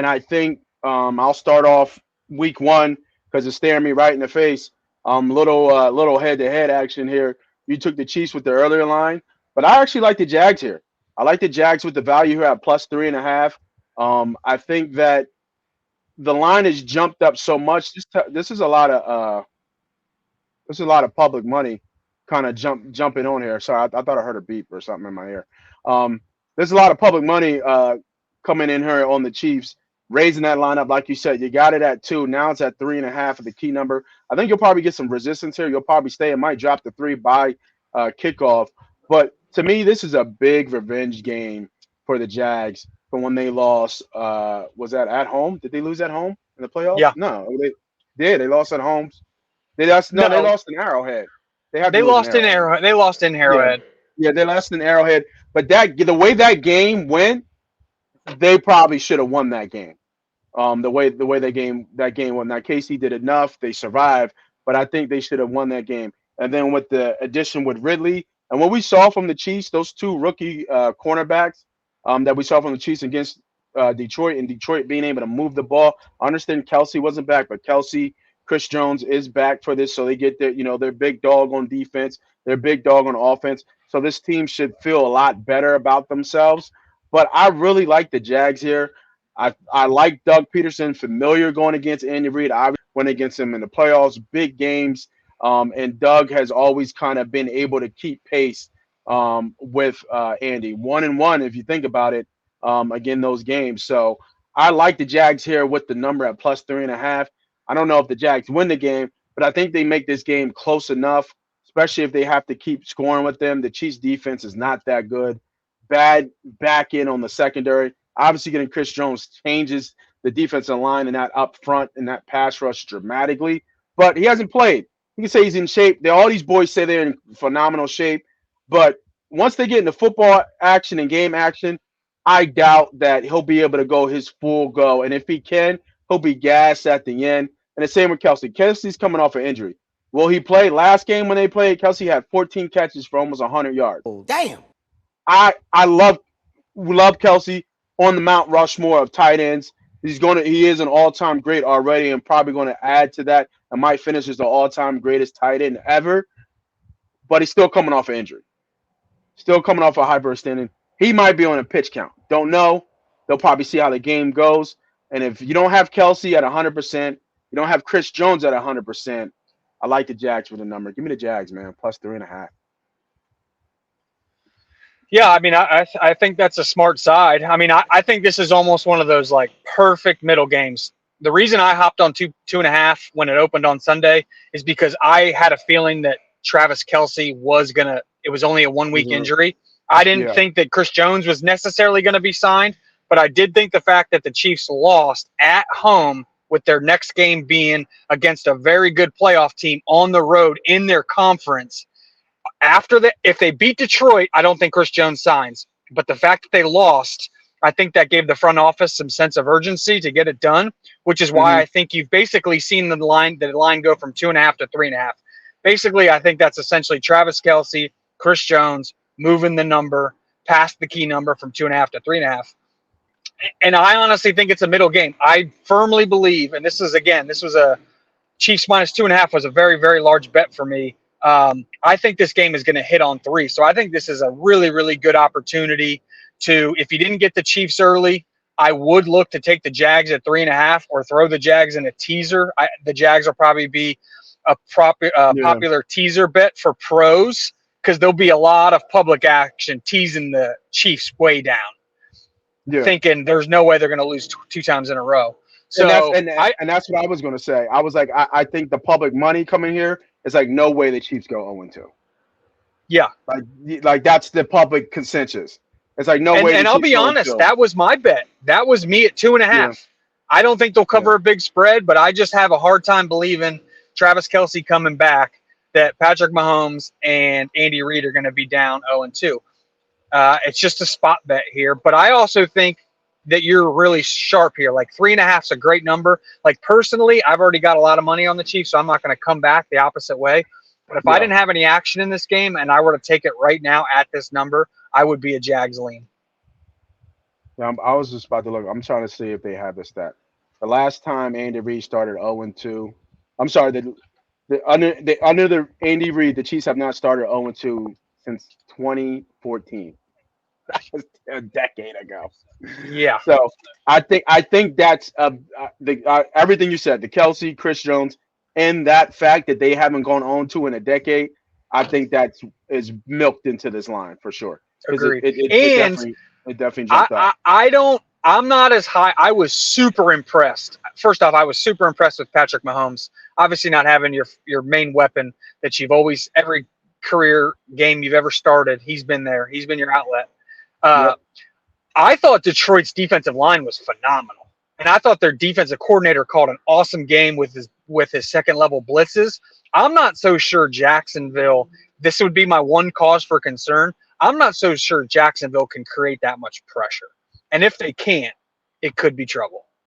and I think I'll start off week one because it's staring me right in the face. Little head to head action here. You took the Chiefs with the earlier line, but I actually like the Jags here. I like the Jags with the value here at plus 3.5. I think that the line has jumped up so much. This is a lot of public money kind of jumping on here. Sorry, I thought I heard a beep or something in my ear. Um, there's a lot of public money coming in here on the Chiefs, raising that lineup. Like you said, you got it at 2. Now it's at 3.5 of the key number. I think you'll probably get some resistance here. You'll probably stay. It might drop to 3 by kickoff. But to me, this is a big revenge game for the Jags from when they lost. Was that at home? Did they lose at home in the playoffs? Yeah. No, they lost at home. They No, lost in Arrowhead. They had to they lose in lost in Arrowhead. Arrowhead. They lost in Yeah, Arrowhead. yeah, they lost in Arrowhead. But the way that game went, they probably should have won that game. The way that game went. Now Casey did enough. They survived, but I think they should have won that game. And then with the addition with Ridley and what we saw from the Chiefs, those two rookie cornerbacks that we saw from the Chiefs against Detroit, and Detroit being able to move the ball. I understand Kelsey wasn't back, but Chris Jones is back for this, so they get their big dog on defense, their big dog on offense. So this team should feel a lot better about themselves. But I really like the Jags here. I like Doug Peterson, familiar going against Andy Reid. I went against him in the playoffs, big games, and Doug has always kind of been able to keep pace with Andy. 1-1, if you think about it, again those games. So I like the Jags here with the number at plus 3.5. I don't know if the Jags win the game, but I think they make this game close enough, especially if they have to keep scoring with them. The Chiefs defense is not that good. Bad back in on the secondary. Obviously, getting Chris Jones changes the defensive line and that up front and that pass rush dramatically. But he hasn't played. You can say he's in shape. All these boys say they're in phenomenal shape. But once they get into football action and game action, I doubt that he'll be able to go his full go. And if he can, he'll be gassed at the end. And the same with Kelsey. Kelsey's coming off an injury. Will he play? Last game when they played, Kelsey had 14 catches for almost 100 yards. Oh, damn. I love Kelsey on the Mount Rushmore of tight ends. He is an all-time great already, and probably going to add to that and might finish as the all-time greatest tight end ever. But he's still coming off an injury. Still coming off a hyperextending. He might be on a pitch count. Don't know. They'll probably see how the game goes. And if you don't have Kelsey at 100%, you don't have Chris Jones at 100%, I like the Jags for the number. Give me the Jags, man, plus 3.5. Yeah, I mean, I think that's a smart side. I mean, I think this is almost one of those like perfect middle games. The reason I hopped on 2.5 when it opened on Sunday is because I had a feeling that Travis Kelce it was only a 1 week injury. I didn't think that Chris Jones was necessarily going to be signed, but I did think the fact that the Chiefs lost at home with their next game being against a very good playoff team on the road in their conference. If they beat Detroit, I don't think Chris Jones signs. But the fact that they lost, I think that gave the front office some sense of urgency to get it done, which is why I think you've basically seen the line go from 2.5 to 3.5. Basically, I think that's essentially Travis Kelce, Chris Jones moving the number past the key number from 2.5 to 3.5. And I honestly think it's a middle game. I firmly believe, and this was a Chiefs minus 2.5 was a very, very large bet for me. I think this game is going to hit on 3. So I think this is a really, really good opportunity to, if you didn't get the Chiefs early, I would look to take the Jags at 3.5 or throw the Jags in a teaser. The Jags will probably be a popular teaser bet for pros because there'll be a lot of public action teasing the Chiefs way down, thinking there's no way they're going to lose 2 times in a row. So and that's what I was going to say. I was like, I think the public money coming here is like no way the Chiefs go 0-2. Yeah, like that's the public consensus. It's like no way. And I'll be honest, that was my bet. That was me at 2.5. Yeah. I don't think they'll cover a big spread, but I just have a hard time believing Travis Kelce coming back that Patrick Mahomes and Andy Reid are going to be down 0-2. It's just a spot bet here, but I also think that you're really sharp here. Like 3.5 is a great number. Like personally, I've already got a lot of money on the Chiefs, so I'm not going to come back the opposite way. But if I didn't have any action in this game and I were to take it right now at this number, I would be a Jags lean. I was just about to look. I'm trying to see if they have the stat. The last time Andy Reid started 0-2. I'm sorry. Under the Andy Reid, the Chiefs have not started 0-2 since 2014. That was a decade ago. Yeah, So I think that's everything you said. The Kelsey, Chris Jones, and that fact that they haven't gone on to in a decade. I think that's is milked into this line for sure because agreed. And it definitely jumped up. I'm not as high. I was super impressed. First off, I was super impressed with Patrick Mahomes. Obviously, not having your main weapon that you've always every career game you've ever started, he's been there. He's been your outlet. Uh, Yep. I thought Detroit's defensive line was phenomenal, and I thought their defensive coordinator called an awesome game with his second level blitzes. I'm not so sure Jacksonville. This would be my one cause for concern. I'm not so sure Jacksonville can create that much pressure, and if they can't, it could be trouble.